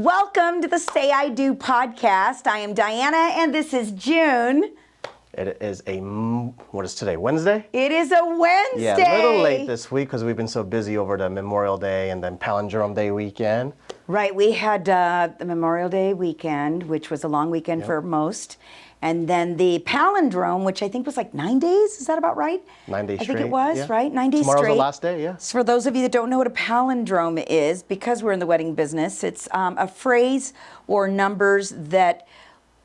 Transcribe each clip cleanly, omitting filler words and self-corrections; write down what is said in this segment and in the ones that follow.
Welcome to the Say I Do podcast. I am Diana and this is June. It is what is today, Wednesday? It is a Wednesday. Yeah, a little late this week because we've been so busy over the Memorial Day and then Palindrome Day weekend. Right, we had the Memorial Day weekend, which was a long weekend for most. And then the Palindrome, which I think was like 9 days. Is that about right? 9 days straight. I think it was, right? 9 days Tomorrow's straight. the last day, yeah. So for those of you that don't know what a palindrome is, because we're in the wedding business, it's a phrase or numbers that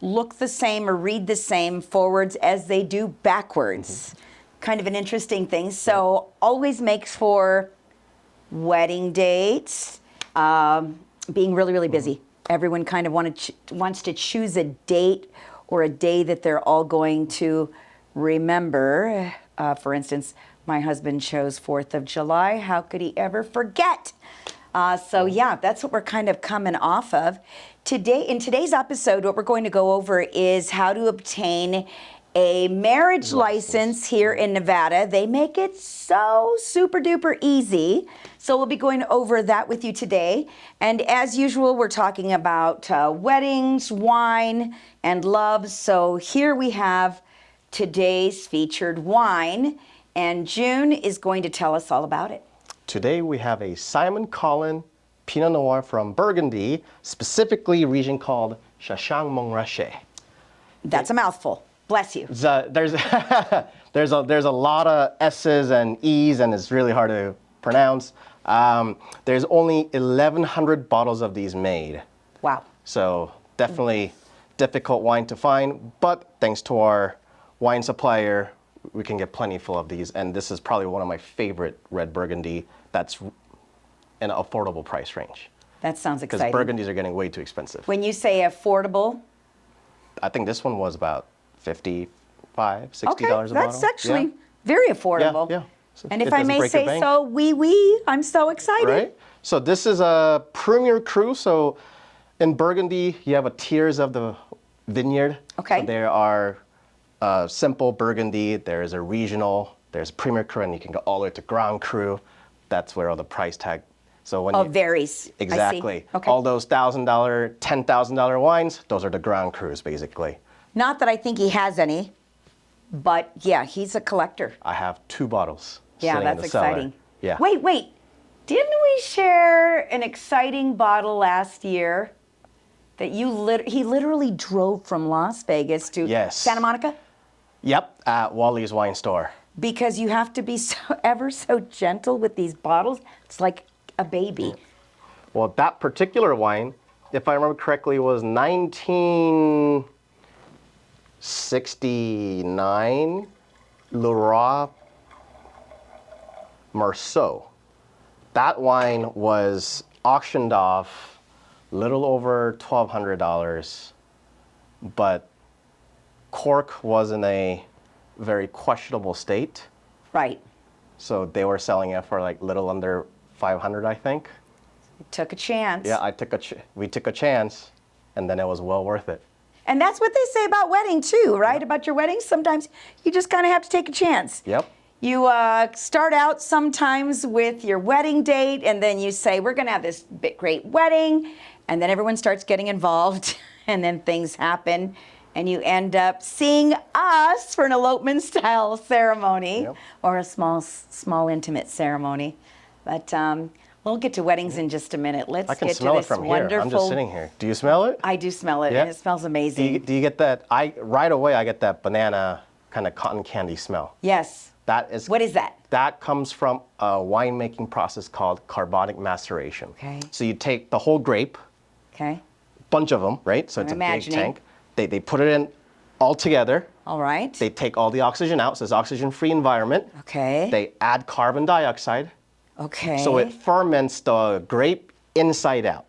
look the same or read the same forwards as they do backwards. Kind of an interesting thing. So always makes for wedding dates, being really, really busy. Everyone kind of wants to choose a date or a day that they're all going to remember. For instance, my husband chose 4th of July. How could he ever forget? So yeah, that's what we're kind of coming off of. Today, in today's episode, what we're going to go over is how to obtain a marriage license here in Nevada. They make it so super duper easy. So we'll be going over that with you today. And as usual, we're talking about weddings, wine, and love. So here we have today's featured wine, and June is going to tell us all about it. Today we have a Simon Collin Pinot Noir from Burgundy, specifically a region called Chassagne-Montrachet. That's a mouthful. Bless you. There's a lot of S's and E's, and it's really hard to pronounce. There's only 1,100 bottles of these made. Wow. So definitely difficult wine to find, but thanks to our wine supplier, we can get plenty full of these. And this is probably one of my favorite red Burgundy that's in an affordable price range. That sounds exciting. Because Burgundies are getting way too expensive. When you say affordable, I think this one was about $55, $60 okay, a bottle. that's actually very affordable. Yeah. So and if I may say so, oui, I'm so excited. Right? So this is a Premier Cru. So in Burgundy, you have a tiers of the vineyard. Okay. So there are simple Burgundy, there's a regional, there's Premier Cru, and you can go all the way to Grand Cru. That's where all the price tag. So when varies. Exactly. I see. Okay. All those $1,000, $10,000 wines, those are the Grand Crus, basically. Not that I think he has any, but yeah, he's a collector. I have 2 bottles. Yeah, sitting in that's the cellar. exciting. Yeah. Wait. Didn't we share an exciting bottle last year that he literally drove from Las Vegas to Santa Monica? Yep, at Wally's Wine Store. Because you have to be ever so gentle with these bottles. It's like a baby. Well, that particular wine, if I remember correctly, was 1969 Leroy Merceau. That wine was auctioned off a little over $1,200, but cork was in a very questionable state. Right. So they were selling it for like little under 500, I think. You took a chance. Yeah, we took a chance, and then it was well worth it. And that's what they say about wedding too, right? About your wedding, sometimes you just kind of have to take a chance. Yep. You start out sometimes with your wedding date, and then you say, we're going to have this great wedding, and then everyone starts getting involved, and then things happen, and you end up seeing us for an elopement-style ceremony, or a small intimate ceremony. But we'll get to weddings in just a minute. Let's get to this I can smell it from here. I'm just sitting here. Do you smell it? I do smell it, and it smells amazing. Do you get that? Right away, I get that banana kind of cotton candy smell. Yes. What is that? That comes from a winemaking process called carbonic maceration. Okay. So you take the whole grape, bunch of them, right? So it's a big tank. They put it in all together. All right. They take all the oxygen out, so it's oxygen-free environment. Okay. They add carbon dioxide. Okay. So it ferments the grape inside out.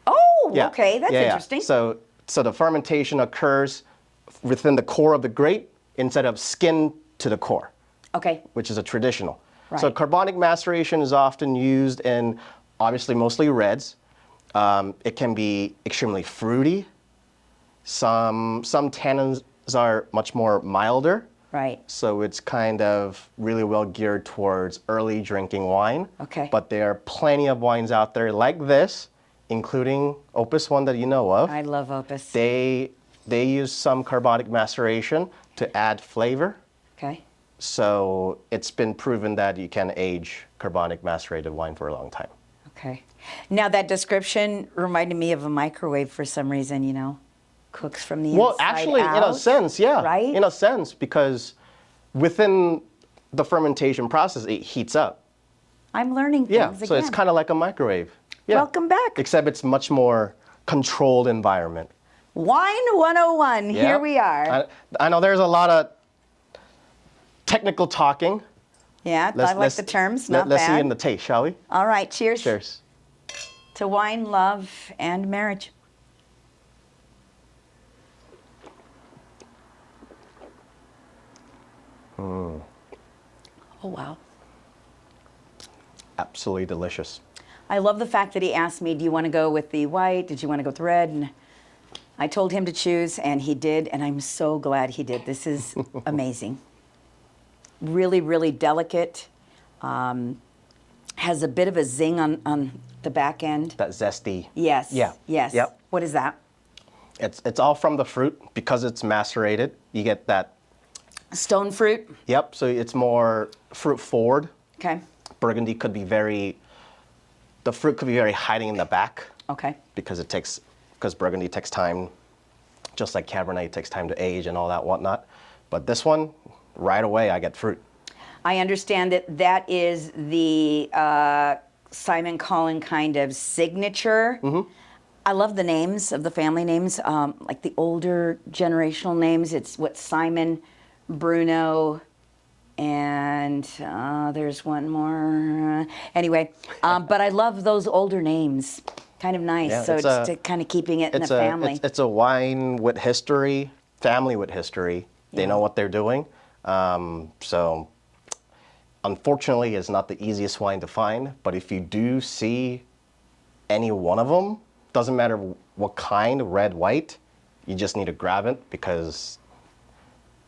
Oh, okay, that's interesting. So the fermentation occurs within the core of the grape instead of skin to the core. Okay. Which is a traditional. Right. So carbonic maceration is often used in, obviously, mostly reds. It can be extremely fruity. Some tannins are much more milder. Right. So it's kind of really well geared towards early drinking wine. Okay. But there are plenty of wines out there like this including Opus one that you know of. I love Opus. They use some carbonic maceration to add flavor. Okay. So it's been proven that you can age carbonic macerated wine for a long time. Okay. Now that description reminded me of a microwave for some reason, you know. Cooks from the Well, inside actually, out. in a sense, yeah. Right? In a sense, because within the fermentation process, it heats up. I'm learning things Yeah, again. so it's kind of like a microwave. Yeah. Welcome back. Except it's much more controlled environment. Wine 101. Yeah. Here we are. I know there's a lot of technical talking. Yeah, I like the terms. Not let's see bad. in the taste, shall we? All right, cheers. Cheers. To wine, love, and marriage. Oh, wow. Absolutely delicious. I love the fact that he asked me, do you want to go with the white? Did you want to go with the red? And I told him to choose, and he did, and I'm so glad he did. This is amazing. Really, really delicate. Has a bit of a zing on the back end. That zesty. Yes. Yeah. Yes. Yep. What is that? It's all from the fruit because it's macerated. You get that. Stone fruit. Yep. So it's more fruit forward. Okay. Burgundy could be the fruit could be very hiding in the back. Okay. Because Burgundy takes time, just like Cabernet takes time to age and all that whatnot. But this one, right away, I get fruit. I understand that is the Simon Collin kind of signature. Mm-hmm. I love the names of the family names, like the older generational names. It's what Simon, Bruno, and there's one more. Anyway, but I love those older names. Kind of nice. Yeah, so it's kind of keeping it in the family. It's a wine with history, family with history. They know what they're doing. So unfortunately, it's not the easiest wine to find. But if you do see any one of them, doesn't matter what kind, red, white, you just need to grab it because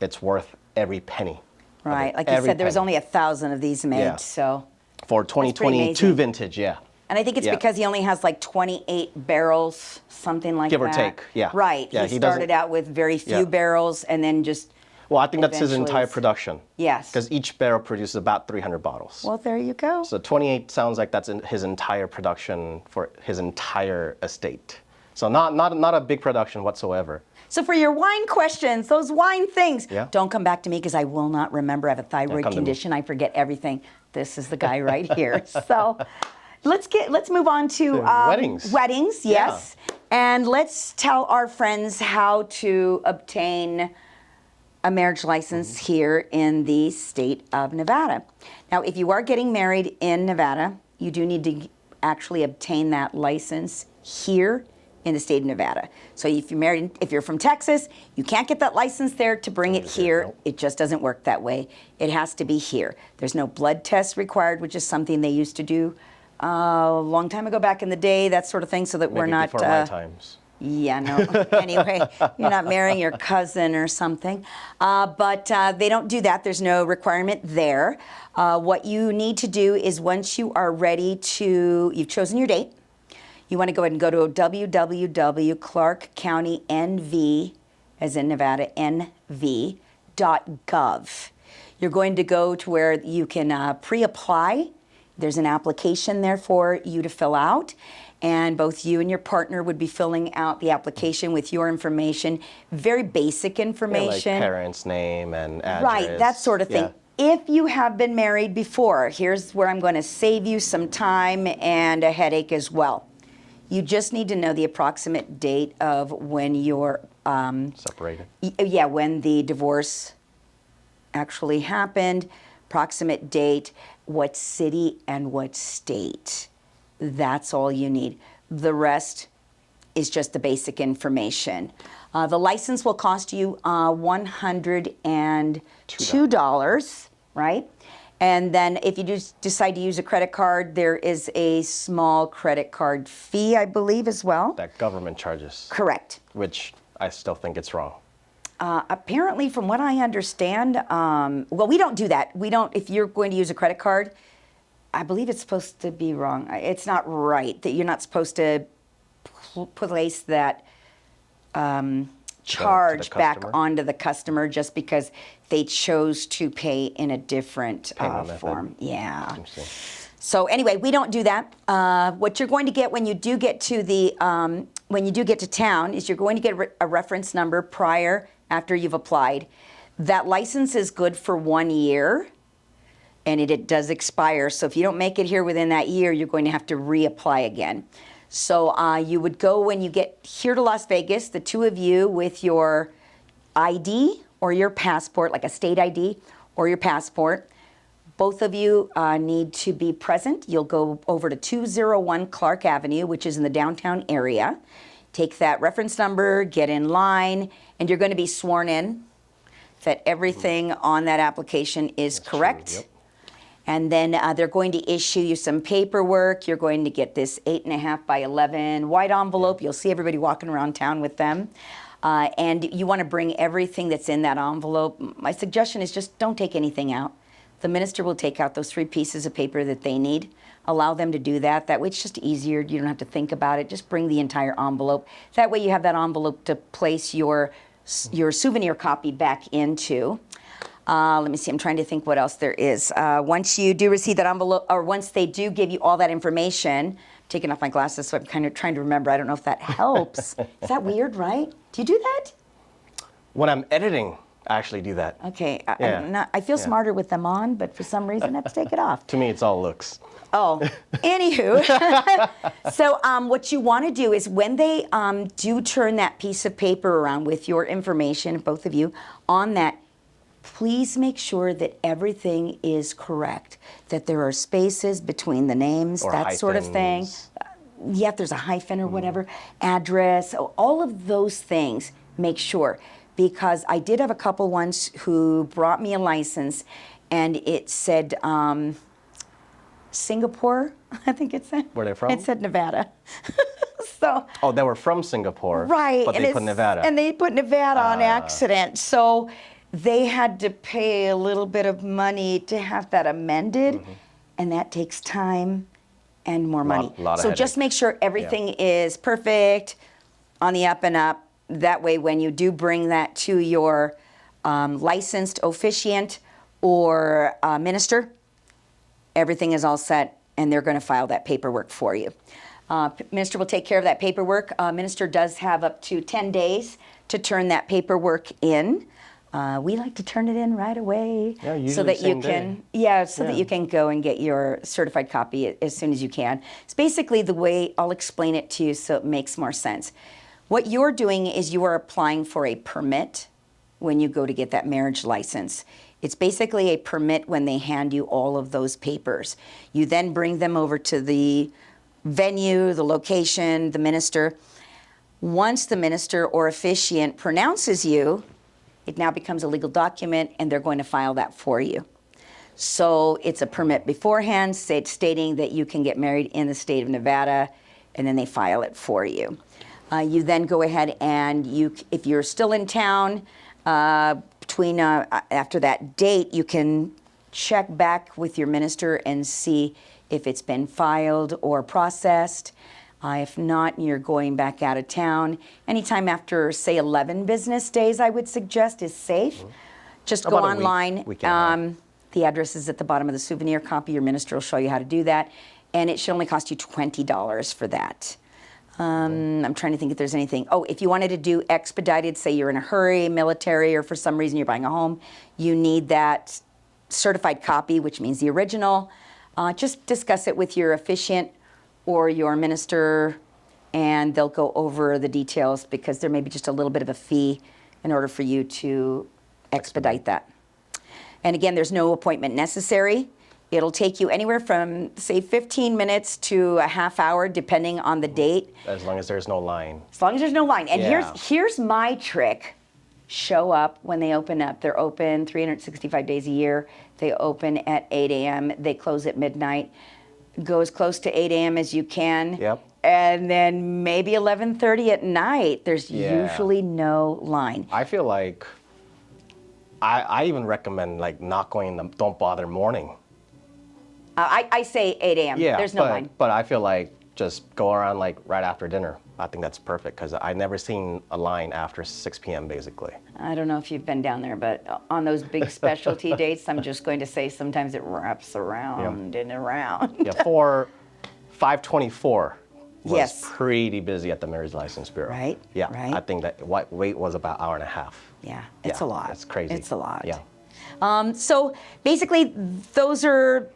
it's worth every penny. Right. Like you said, there was only 1,000 of these made. Yeah. So for pretty amazing. 2022 vintage, yeah. And I think it's Yeah. because he only has like 28 barrels, something like that. Give or take, yeah. Right. Yeah, he he started doesn't- out with very few Yeah. barrels and then just. Well, I think that's his eventually entire it's- production. Yes. Because each barrel produces about 300 bottles. Well, there you go. So 28 sounds like that's his entire production for his entire estate. So not a big production whatsoever. So for your wine questions, those wine things, Yeah. don't come back to me because I will not remember. I have a thyroid come to me. condition. I forget everything. This is the guy right here. So let's move on to weddings. Weddings, yes. And let's tell our friends how to obtain a marriage license here in the state of Nevada. Now, if you are getting married in Nevada, you do need to actually obtain that license here in the state of Nevada. So if you're from Texas, you can't get that license there to bring it here. Nope. It just doesn't work that way. It has to be here. There's no blood test required, which is something they used to do a long time ago back in the day, that sort of thing, so that we're Maybe not. before my times. Yeah, no. Anyway, you're not marrying your cousin or something. But they don't do that. There's no requirement there. What you need to do is once you are ready you've chosen your date, you want to go ahead and go to www.clarkcountynv, as in Nevada, nv.gov. You're going to go to where you can pre-apply. There's an application there for you to fill out. And both you and your partner would be filling out the application with your information, very basic Yeah, information. like parents' name and address. Right, that sort of thing. Yeah. If you have been married before, here's where I'm going to save you some time and a headache as well. You just need to know the approximate date of when you're Separated. when the divorce actually happened, approximate date, what city and what state. That's all you need. The rest is just the basic information. The license will cost you $102, right? And then if you decide to use a credit card, there is a small credit card fee, I believe, as well. That government charges. Correct. Which I still think it's wrong. Apparently, from what I understand, well, we don't do that. We don't, if you're going to use a credit card, I believe it's supposed to be wrong. It's not right that you're not supposed to place that charge back customer? onto the customer just because they chose to pay in a different Payment method. form. Yeah. Interesting. So anyway, we don't do that. What you're going to get when you do get to town is you're going to get a reference number after you've applied. That license is good for 1 year, and it does expire. So if you don't make it here within that year, you're going to have to reapply again. So you would go when you get here to Las Vegas, the two of you with your ID or your passport, like a state ID or your passport. Both of you need to be present. You'll go over to 201 Clark Avenue, which is in the downtown area. Take that reference number, get in line, and you're going to be sworn in that everything on that application is correct. True, yep. And then they're going to issue you some paperwork. You're going to get this 8.5 by 11 white envelope. You'll see everybody walking around town with them. And you want to bring everything that's in that envelope. My suggestion is just don't take anything out. The minister will take out those 3 pieces of paper that they need. Allow them to do that. That way it's just easier. You don't have to think about it. Just bring the entire envelope. That way you have that envelope to place your souvenir copy back into. Let me see, I'm trying to think what else there is. Once you do receive that envelope, or once they do give you all that information, I'm taking off my glasses, so I'm kind of trying to remember. I don't know if that helps. Is that weird, right? Do you do that? When I'm editing, I actually do that. Okay, Yeah. I feel smarter with them on, but for some reason I have to take it off. To me, it's all looks. Oh, anywho. So what you want to do is when they do turn that piece of paper around with your information, both of you, on that, please make sure that everything is correct, that there are spaces between the names, Or that sort of thing. hyphens. Yeah, if there's a hyphen or whatever, address, all of those things, make sure. Because I did have a couple once who brought me a license and it said Singapore, I think it said. Where they from? It said Nevada. So. Oh, they were from Singapore. Right. But they put Nevada. And they put Nevada on accident. So they had to pay a little bit of money to have that amended, and that takes time and more money. Lot of so just headache. make sure everything is perfect, on the up and up. That way, when you do bring that to your licensed officiant or minister, everything is all set, and they're going to file that paperwork for you. Minister will take care of that paperwork. Minister does have up to 10 days to turn that paperwork in. We like to turn it in right away, Yeah, usually so that you same can, day. that you can go and get your certified copy as soon as you can. It's basically the way I'll explain it to you, so it makes more sense. What you're doing is you are applying for a permit when you go to get that marriage license. It's basically a permit when they hand you all of those papers. You then bring them over to the venue, the location, the minister. Once the minister or officiant pronounces you, it now becomes a legal document, and they're going to file that for you. So it's a permit beforehand stating that you can get married in the state of Nevada, and then they file it for you. You then go ahead and if you're still in town after that date, you can check back with your minister and see if it's been filed or processed. If not, you're going back out of town. Anytime after, say, 11 business days, I would suggest is safe. Just go About a online. week and a half. The address is at the bottom of the souvenir copy. Your minister will show you how to do that. And it should only cost you $20 for that. I'm trying to think if there's anything. Oh, if you wanted to do expedited, say you're in a hurry, military, or for some reason you're buying a home, you need that certified copy, which means the original. Just discuss it with your officiant or your minister, and they'll go over the details, because there may be just a little bit of a fee in order for you to expedite that. And again, there's no appointment necessary. It'll take you anywhere from, say, 15 minutes to a half hour, depending on the date. As long as there's no line. As long as there's no line. And Yeah. here's my trick. Show up when they open up. They're open 365 days a year. They open at 8 a.m. They close at midnight. Go as close to 8 a.m. as you can. Yep. And then maybe 11:30 at night. There's usually no line. I feel like I even recommend like not going in the don't bother morning. I say 8 a.m. Yeah, There's no line. But I feel like just go around like right after dinner. I think that's perfect because I never seen a line after 6 p.m. basically. I don't know if you've been down there, but on those big specialty dates, I'm just going to say sometimes it wraps around and around. Yeah, 524 was Yes. pretty busy at the Marriage License Bureau. Right, Yeah, right. I think that wait was about an hour and a half. Yeah, it's a lot. It's crazy. It's a lot. Yeah. So basically, those are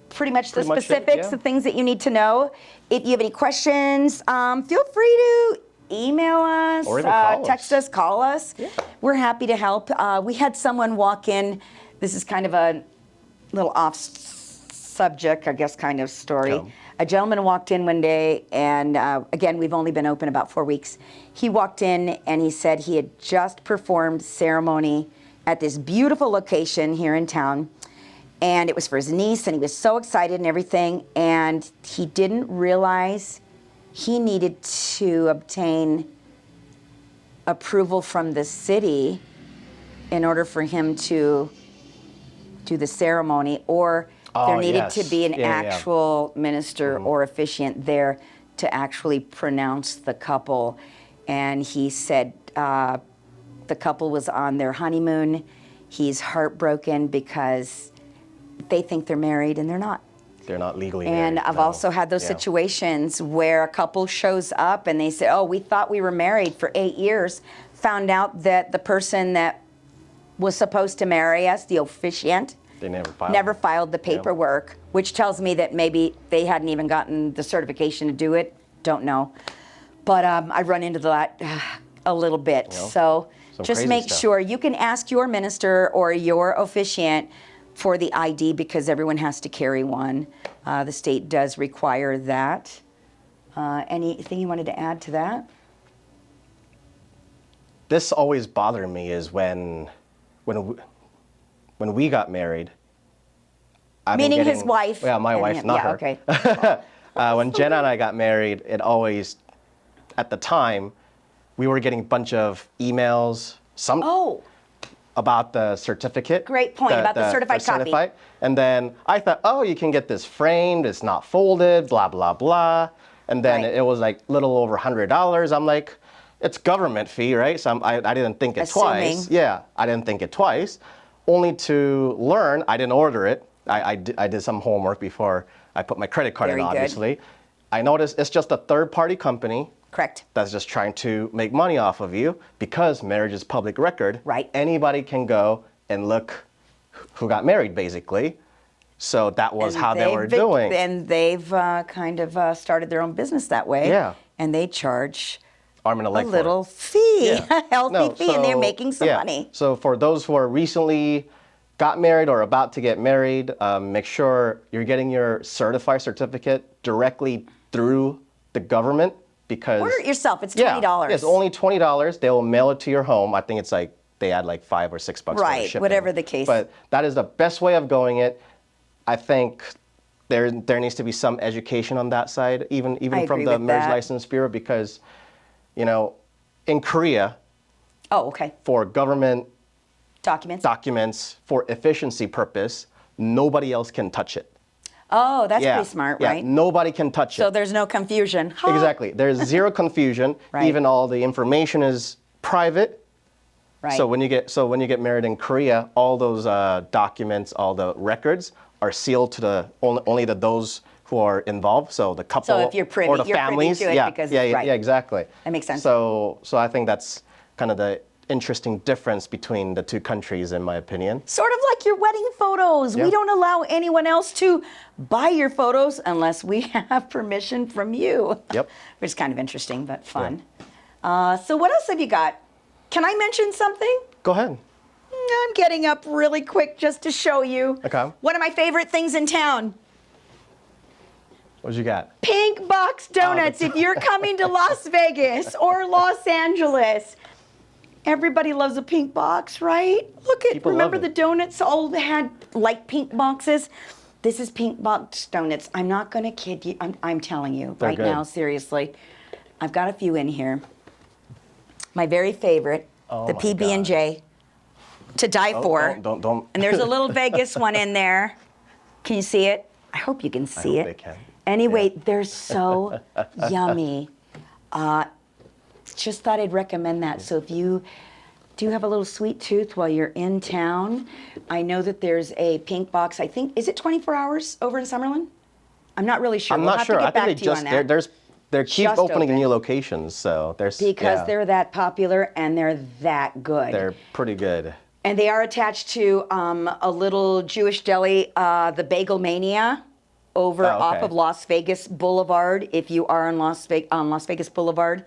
pretty much the Pretty much it, specifics, yeah. the things that you need to know. If you have any questions, feel free to email us, Or even call text us. us, call us. Yeah. We're happy to help. We had someone walk in. This is kind of a little off subject, I guess, kind of story. Come. A gentleman walked in one day, and again, we've only been open about 4 weeks. He walked in and he said he had just performed ceremony at this beautiful location here in town, and it was for his niece, and he was so excited and everything, and he didn't realize he needed to obtain approval from the city in order for him to do the ceremony, or there Oh, needed yes. to be an Yeah, yeah. actual minister or officiant there to actually pronounce the couple. And he said the couple was on their honeymoon. He's heartbroken because they think they're married and they're not. They're not legally And married. I've no. also had those Yeah. situations where a couple shows up and they say, oh, we thought we were married for 8 years, found out that the person that was supposed to marry us, the officiant, They never filed the paperwork, which tells me that maybe they hadn't even gotten the certification to do it. Don't know. But I run into that a little bit. You know, So some just crazy make stuff. sure you can ask your minister or your officiant for the ID because everyone has to carry one. The state does require that. Anything you wanted to add to that? This always bothered me is when we got married. I've been Meaning his getting- wife. Yeah, my and wife, him. not Yeah, her. okay. When Jenna and I got married, it always, at the time, we were getting a bunch of emails, Oh, about the certificate. Great point, about the certified copy. And then I thought, oh, you can get this framed, it's not folded, blah, blah, blah. And then Right. it was like little over $100. I'm like, it's government fee, right? So I didn't think it twice. Assuming. Yeah, I didn't think it twice. Only to learn, I didn't order it. I did some homework before I put my credit card Very in, good. obviously. I noticed it's just a third-party company correct. that's just trying to make money off of you because marriage is public record. Right. Anybody can go and look who got married, basically. So that was And how they were doing. And they've kind of started their own business that way. Yeah. And they charge Arm and a leg a for it. little fee, Yeah. a healthy No, fee, and they're so- making some yeah. money. So for those who are recently got married or about to get married, make sure you're getting your certificate directly through the government because Order it yourself. It's yeah, $20. it's only $20. They will mail it to your home. I think it's like they add like $5 or $6 for the Right, shipping. whatever the case. But that is the best way of going it. I think there needs to be some education on that side, even I from agree the with Marriage that. License Bureau, because in Korea, Oh, okay. for government Documents. documents for efficiency purpose, nobody else can touch it. Oh, that's Yeah, pretty smart, yeah, right? nobody can touch So it. there's no confusion. Huh. Exactly. There's zero confusion. Right. Even all the information is private. Right. So when you get married in Korea, all those documents, all the records are sealed to only to those who are involved. So the couple So if you're privy- or the you're privy families. to it yeah, because- yeah, right. yeah, exactly. That makes sense. So I think that's kind of the interesting difference between the two countries, in my opinion. Sort of like your wedding photos. Yeah. We don't allow anyone else to buy your photos unless we have permission from you. Yep. Which is kind of interesting, but fun. So what else have you got? Can I mention something? Go ahead. I'm getting up really quick just to show you. Okay. One of my favorite things in town. What you got? Pink Box Donuts. If you're coming to Las Vegas or Los Angeles, everybody loves a pink box, right? Look at, People remember love the it. donuts all had light pink boxes? This is Pink Box Donuts. I'm not going to kid you. I'm telling you They're right good. now, seriously. I've got a few in here. My very favorite, Oh the my PB&J, to die for. Don't. And there's a little Vegas one in there. Can you see it? I hope you can see hope it. they can. Anyway, Yeah. they're so yummy. Just thought I'd recommend that. So if you do have a little sweet tooth while you're in town, I know that there's a pink box. I think, is it 24 hours over in Summerlin? I'm not really sure. I'm We'll not have sure. to get I think they back to you on just that. they keep Just opening opened. new locations, so there's Because yeah, they're that popular and they're that good. they're pretty good. And they are attached to a little Jewish deli, the Bagel Mania, over off okay. of Las Vegas Boulevard. If you are on Las Vegas Boulevard,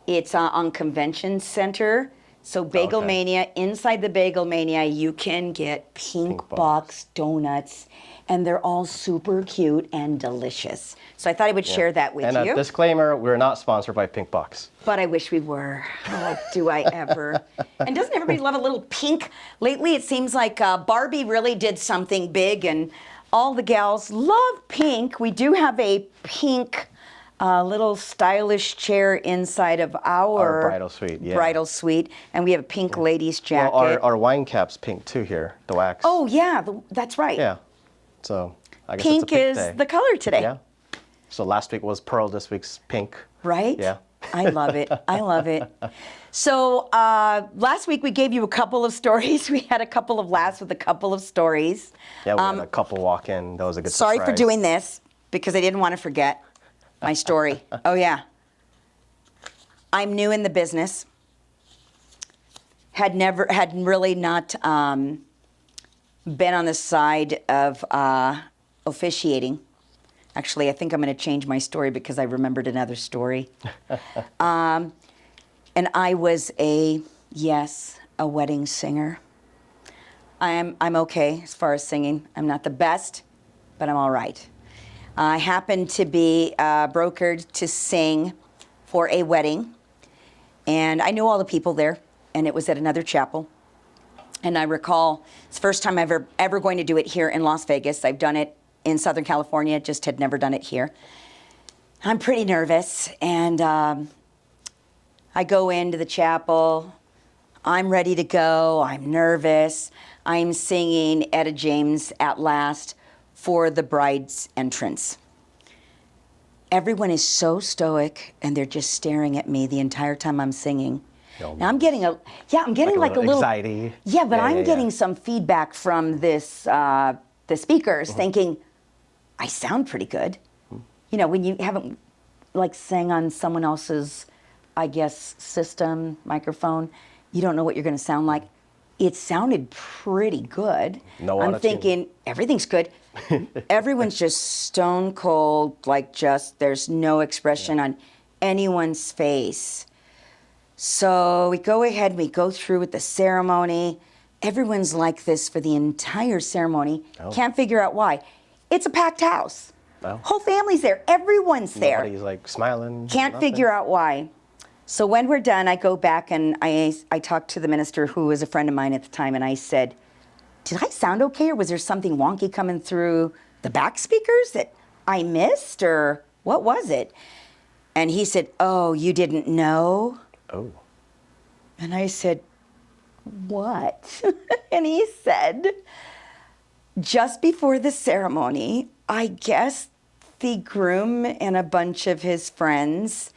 it's on Convention Center. So Bagel Okay. Mania, inside the Bagel Mania, you can get pink box donuts, and they're all super cute and delicious. So I thought I would share that with And you. a disclaimer: we're not sponsored by Pink Box. But I wish we were. Oh, do I ever? And doesn't everybody love a little pink? Lately, it seems like Barbie really did something big, and all the gals love pink. We do have a pink little stylish chair inside of our bridal suite, yeah. bridal suite, and we have a pink ladies jacket. Well, our wine cap's pink too here, the wax. Oh yeah, that's right. Yeah. So I guess Pink it's a pink is day. the color today. Yeah. So last week was pearl, this week's pink. Right? Yeah. I love it. I love it. So last week we gave you a couple of stories. We had a couple of laughs with a couple of stories. Yeah, we had a couple walk in. That was a good Sorry surprise. for doing this because I didn't want to forget my story. Oh yeah. I'm new in the business. Had really not been on the side of officiating. Actually, I think I'm going to change my story because I remembered another story. And I was a wedding singer. I'm okay as far as singing. I'm not the best, but I'm all right. I happened to be brokered to sing for a wedding, and I knew all the people there, and it was at another chapel. And I recall it's the first time I'm ever going to do it here in Las Vegas. I've done it in Southern California, just had never done it here. I'm pretty nervous, and I go into the chapel. I'm ready to go. I'm nervous. I'm singing Etta James At Last for the bride's entrance. Everyone is so stoic, and they're just staring at me the entire time I'm singing. Now I'm getting like a little anxiety. Yeah, but I'm getting some feedback from the speakers, thinking I sound pretty good. You know, when you haven't like sang on someone else's, I guess, system microphone, you don't know what you're going to sound like. It sounded pretty good. No I'm auto-tune. thinking everything's good. Everyone's just stone cold, like just there's no expression on anyone's face. So we go ahead and we go through with the ceremony. Everyone's like this for the entire ceremony. Oh. Can't figure out why. It's a packed house. Oh. Whole family's there. Everyone's there. Nobody's like smiling. Can't nothing. figure out why. So when we're done, I go back and I talked to the minister who was a friend of mine at the time, and I said, did I sound okay, or was there something wonky coming through the back speakers that I missed, or what was it? And he said, oh, you didn't know? Oh. And I said, what? And he said, just before the ceremony, I guess the groom and a bunch of his friends,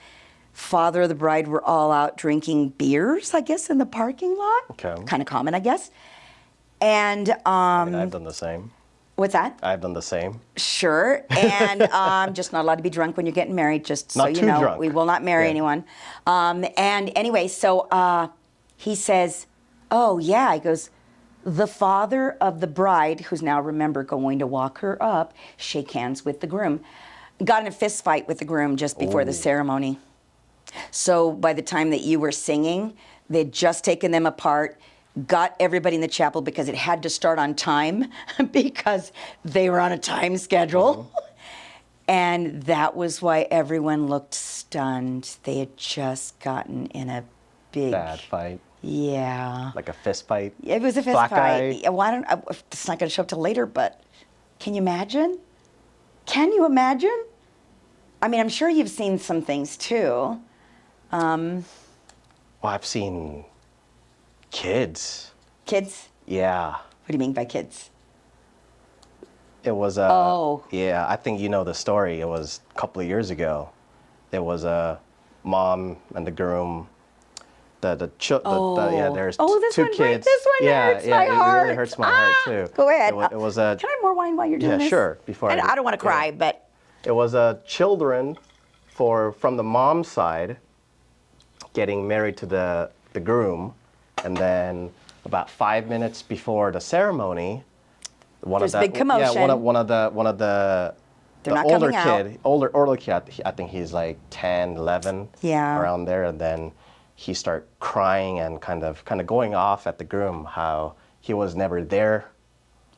father of the bride, were all out drinking beers, I guess, in the parking lot. Okay. Kind of common, I guess. And I've done the same. what's that? I've done the same. Sure. And just not allowed to be drunk when you're getting married, just so Not you too know. drunk. We will not marry Yeah. anyone. And anyway, so he says, oh, yeah. He goes, the father of the bride, who's now, remember, going to walk her up, shake hands with the groom, got in a fist fight with the groom just before the ceremony. So by the time that you were singing, they'd just taken them apart, got everybody in the chapel because it had to start on time because they were on a time schedule. And that was why everyone looked stunned. They had just gotten in a big Bad fight. Yeah. Like a fist fight. It was a fist Black fight. eye. Yeah, well, it's not going to show up till later, but can you imagine? Can you imagine? I mean, I'm sure you've seen some things too. Well, I've seen kids. Kids? Yeah. What do you mean by kids? It was Oh. Yeah, I think you know the story. It was a couple of years ago. There was a mom and the groom. There's This two one, kids. this one hurts my it heart. really hurts my heart too. Go ahead. It was a Can I have more wine while you're doing yeah, this? sure. Before I don't want to cry, but it was children from the mom's side getting married to the groom, and then about 5 minutes before the ceremony, There's big commotion. Yeah, one of the They're not older coming out. kid, older kid. I think he's like 10, 11, Yeah. around there, and then he started crying and kind of going off at the groom how he was never there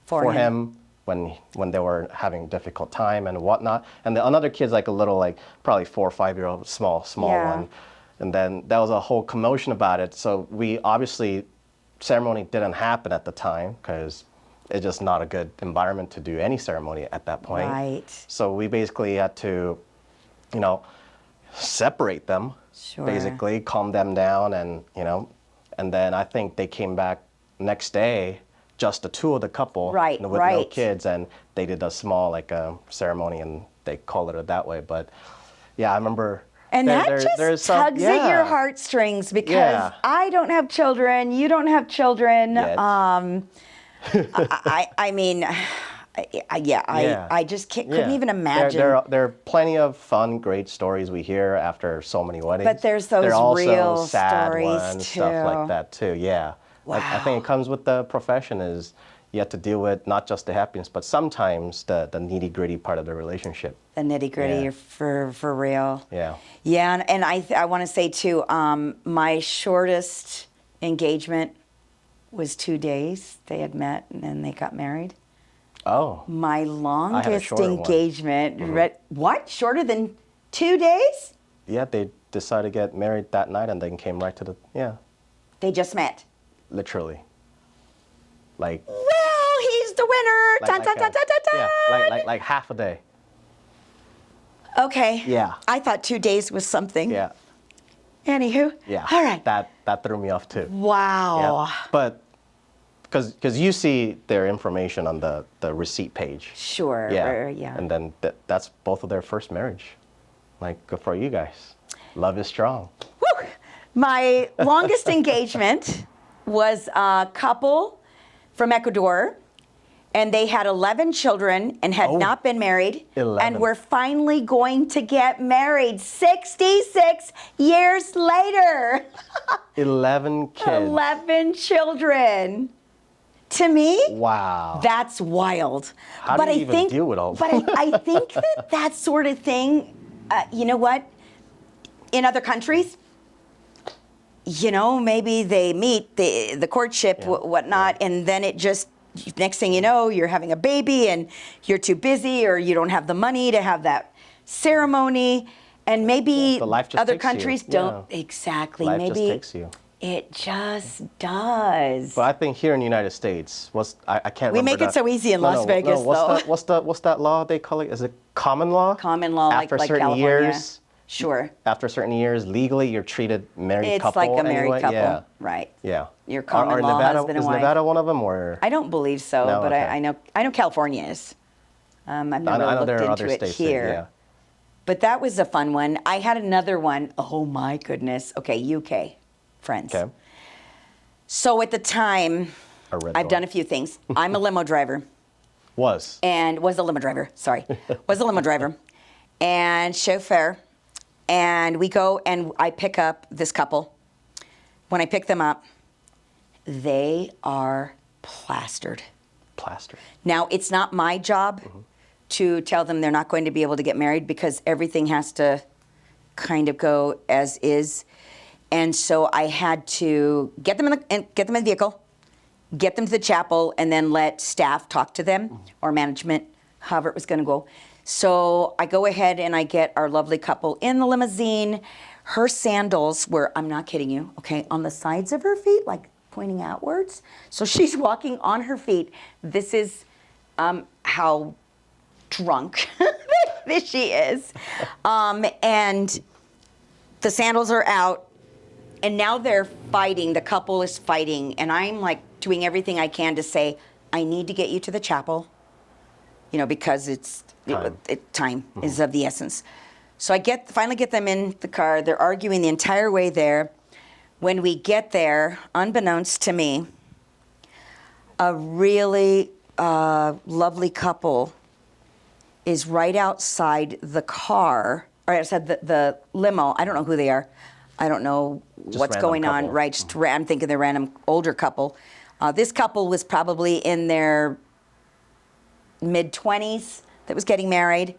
for him when they were having a difficult time and whatnot. And the another kid's like a little, like probably 4 or 5 year old, small Yeah. one. And then there was a whole commotion about it. So we obviously, ceremony didn't happen at the time because it's just not a good environment to do any ceremony at that point. Right. So we basically had to, separate them, Sure. basically calm them down, and and then I think they came back next day, just the two of the couple, Right, with no right. kids, and they did a small ceremony, and they called it that way. But yeah, I remember. And that just there's tugs at your yeah. heartstrings because Yeah. I don't have children, you don't have children. Yet. I mean, I just couldn't even imagine. There are plenty of fun, great stories we hear after so many weddings. But there's those there are also real sad stories, ones, stuff like too. that too. Yeah, like, I think it comes with the profession is you have to deal with not just the happiness, but sometimes the nitty gritty part of the relationship. The nitty gritty Yeah. for real. Yeah. Yeah, and I want to say too, my shortest engagement was 2 days. They had met and then they got married. Oh. My longest shorter one. engagement, what? Shorter than 2 days? Yeah, they decided to get married that night and then came right to They just met. literally. Like, Well, he's the winner. Dun, dun, dun, dun, dun, dun. yeah, like half a day. Okay. Yeah. I thought 2 days was something. Yeah. Anywho. Yeah. All right. That threw me off too. Wow. Yeah. But because you see their information on the receipt page. Sure. Yeah. And then that's both of their first marriage. Like, good for you guys. Love is strong. Woo! My longest engagement was a couple from Ecuador, and they had 11 children and had not been married. 11. And were finally going to get married 66 years later. 11 kids. 11 children. To me, Wow. that's wild. How do you even deal with all But I think that sort of thing, you know what? In other countries, maybe they meet the courtship, whatnot, and then it just, next thing you know, you're having a baby and you're too busy or you don't have the money to have that ceremony. And maybe but life just other takes you. countries don't. Exactly. Life maybe just takes you. it just does. But I think here in the United States, I can't We remember make it that- so easy in Las Vegas, what's that law they call it? Is it common law? Common law, After like certain California. years, Sure. after certain years, legally, you're treated married It's couple. like a married anyway. couple. Yeah. Right. Yeah. Your common Are law Nevada, husband and is wife. Nevada one of them, or? I don't believe so, No? but Okay. I know California is. I've never I know looked there are into other it states. That, here. yeah. But that was a fun one. I had another one. Oh my goodness. Okay, UK friends. Okay. So at the time, A red I've door. done a few things. I'm a limo driver Was. and was a limo driver. Sorry, was a limo driver and chauffeur. And we go and I pick up this couple. When I pick them up, they are plastered. Plastered. Now, it's not my job to tell them they're not going to be able to get married because everything has to kind of go as is. And so I had to get them in the vehicle, get them to the chapel, and then let staff talk to them or management, however it was going to go. So I go ahead and I get our lovely couple in the limousine. Her sandals were, I'm not kidding you, okay, on the sides of her feet, like pointing outwards. So she's walking on her feet. This is how drunk she is. And the sandals are out. And now they're fighting. The couple is fighting. And I'm like doing everything I can to say, I need to get you to the chapel, because time is of the essence. So I finally get them in the car. They're arguing the entire way there. When we get there, unbeknownst to me, a really lovely couple is right outside the car, or outside the limo. I don't know who they are. I don't know Just what's random going on. couple. Right, I'm thinking they're random older couple. This couple was probably in their mid-20s that was getting married.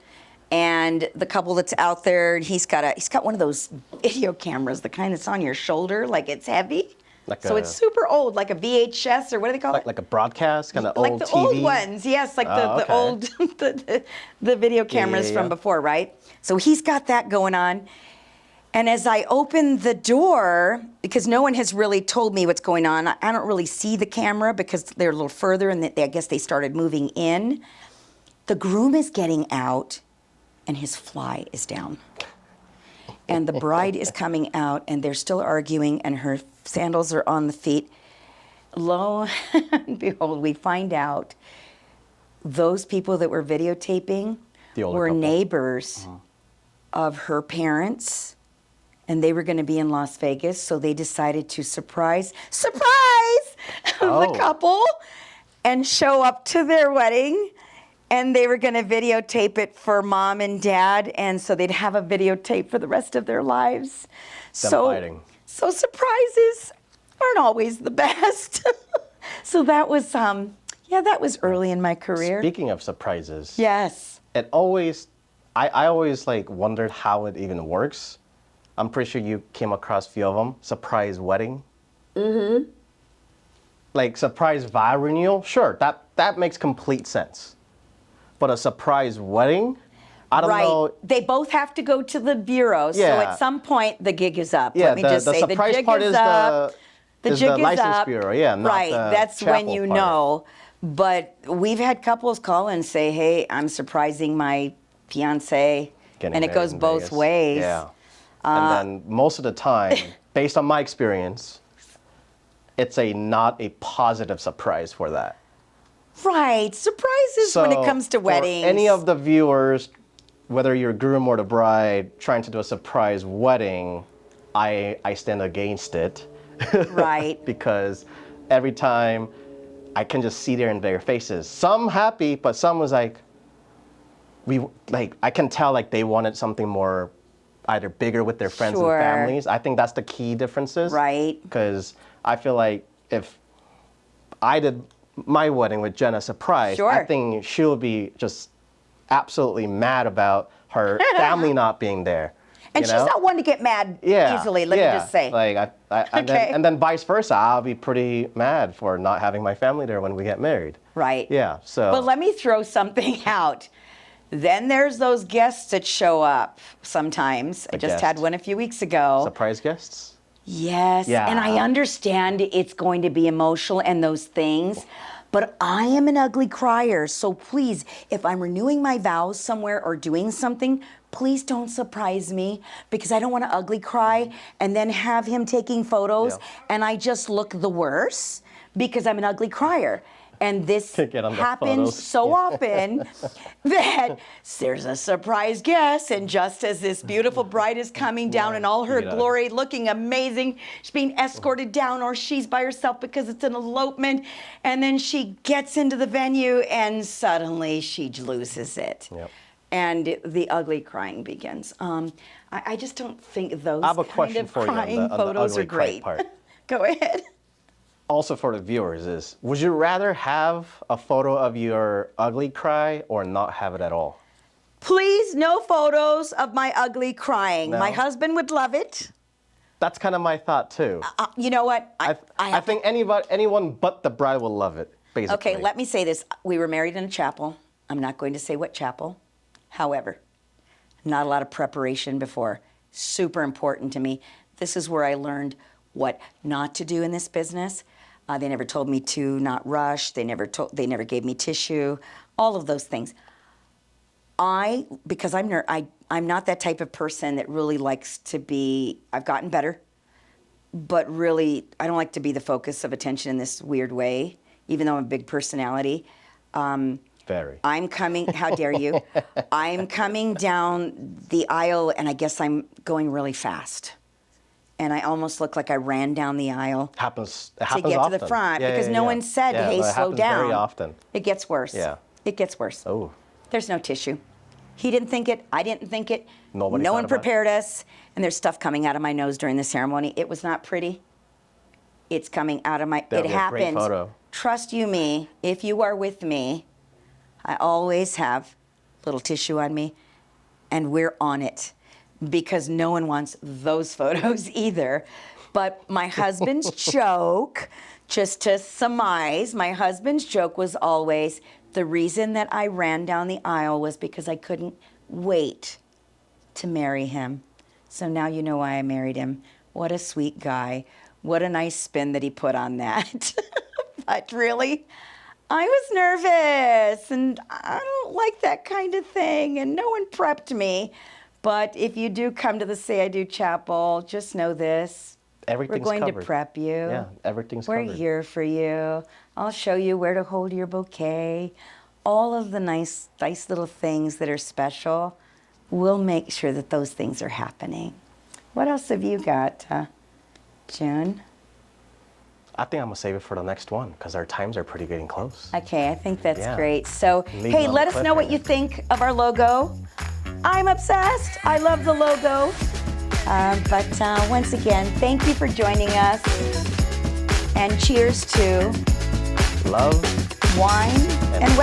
And the couple that's out there, he's got one of those video cameras, the kind that's on your shoulder, like it's heavy. So it's super old, like a VHS, or what do they call it? Like a broadcast, kind of Like old the TV? old ones, yes, like the okay. old the video cameras yeah. from before, right? So he's got that going on. And as I open the door, because no one has really told me what's going on, I don't really see the camera because they're a little further, and I guess they started moving in. The groom is getting out, and his fly is down. And the bride is coming out, and they're still arguing, and her sandals are on the feet. Lo and behold, we find out those people that were videotaping The older were couple. neighbors of her parents, and they were going to be in Las Vegas, so they decided to surprise the couple and show up to their wedding. And they were going to videotape it for mom and dad, and so they'd have a videotape for the rest of their lives. Fighting. So surprises aren't always the best. So that was, that was early in my career. Speaking of surprises, Yes. I always like wondered how it even works. I'm pretty sure you came across a few of them. Surprise wedding. Mm-hmm. Like surprise vow renewal. Sure, that makes complete sense. But a surprise wedding, I don't know. They both have to go to the bureau. So Yeah. at some point, the gig is up. Yeah, Let me just the say, the surprise jig part is is up. The is jig the is license up. bureau. Yeah, not right. the That's when chapel you part. know. But we've had couples call and say, "Hey, I'm surprising my fiance," Getting and it married goes in both Vegas. ways. Yeah. And then most of the time, based on my experience, it's not a positive surprise for that. Right. Surprises when it comes to weddings. For any of the viewers, whether you're groom or the bride, trying to do a surprise wedding, I stand against it. Right. Because every time I can just see there in their faces. Some happy, but some was like, I can tell like they wanted something more either bigger with their friends Sure. and families. I think that's the key differences. Right. Because I feel like if I did my wedding with Jenna surprise, Sure. I think she'll be just absolutely mad about her family not being there. And you she's know? not one to get mad easily, let me just say. Like and then vice versa, I'll be pretty mad for not having my family there when we get married. Right. Yeah. So. But let me throw something out. Then there's those guests that show up sometimes. I just had guest. one a few weeks ago. Surprise guests? Yes. Yeah. And I understand it's going to be emotional and those things. But I am an ugly crier. So please, if I'm renewing my vows somewhere or doing something, please don't surprise me, because I don't want to ugly cry and then have him taking photos and I just look the worse because I'm an ugly crier. And this Get on the happens photos. so often that there's a surprise guest, and just as this beautiful bride is coming down in all her Yeah. glory, looking amazing, she's being escorted down, or she's by herself because it's an elopement, and then she gets into the venue and suddenly she loses it. Yep. And the ugly crying begins. I just don't think those I have a kind question of for you on crying the photos ugly are cry great. part. Go ahead. Also for the viewers is, would you rather have a photo of your ugly cry or not have it at all? Please, no photos of my ugly crying. No? My husband would love it. That's kind of my thought too. You know what? I think anyone but the bride will love it, basically. Okay, let me say this. We were married in a chapel. I'm not going to say what chapel. However, not a lot of preparation before. Super important to me. This is where I learned what not to do in this business. They never told me to not rush. They never gave me tissue. All of those things. Because I'm not that type of person that really likes to be. I've gotten better, but really, I don't like to be the focus of attention in this weird way. Even though I'm a big personality, Very. I'm coming, how dare you? I'm coming down the aisle, and I guess I'm going really fast. And I almost look like I ran down the aisle It happens to get often. to the front Yeah, because yeah, no yeah. one said, Yeah, hey, no, it slow happens down. very often. It gets worse. Yeah. It gets worse. Oh. There's no tissue. He didn't think it. I didn't think it. Nobody no thought one about it? prepared us. And there's stuff coming out of my nose during the ceremony. It was not pretty. It's coming out of my. That'll It be a great happened. photo. Trust you me. If you are with me, I always have little tissue on me, and we're on it because no one wants those photos either. But my husband's joke, just to surmise, my husband's joke was always the reason that I ran down the aisle was because I couldn't wait to marry him. So now you know why I married him. What a sweet guy. What a nice spin that he put on that. But really, I was nervous and I don't like that kind of thing, and no one prepped me. But if you do come to the Say I Do Chapel, just know this. Everything's We're going covered. to prep you. Yeah, everything's We're covered. here for you. I'll show you where to hold your bouquet. All of the nice little things that are special. We'll make sure that those things are happening. What else have you got, June? I think I'm gonna save it for the next one because our times are pretty getting close. Okay, I think that's Yeah. great. So, Leave hey, it on let the us know what cliffhanger. you think of our logo. I'm obsessed. I love the logo. But once again, thank you for joining us. And cheers to Love wine and